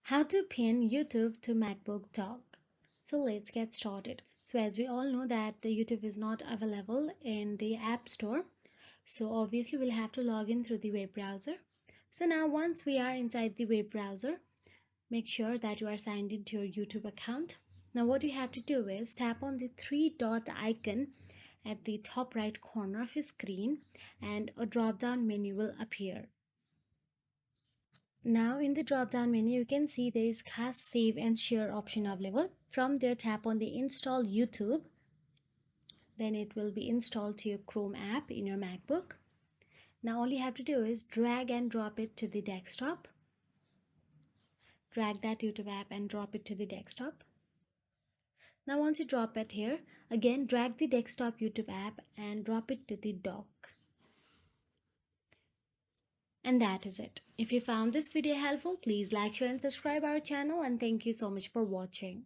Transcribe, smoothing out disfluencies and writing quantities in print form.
How to pin YouTube to MacBook Dock. So let's get started. So as we all know that the YouTube is not available in the App Store. So obviously we'll have to log in through the web browser. So now once we are inside the web browser, make sure that you are signed into your YouTube account. Now what you have to do is tap on the three dot icon at the top right corner of your screen and a drop down menu will appear. Now in the drop down menu you can see there is cast, save and share option available. From there tap on the install YouTube. Then it will be installed to your Chrome app in your MacBook. Now all you have to do is drag and drop it to the desktop. Drag that YouTube app and drop it to the desktop. Now once you drop it here, again drag the desktop YouTube app and drop it to the dock. And that is it. If you found this video helpful, please like, share and subscribe our channel, and thank you so much for watching.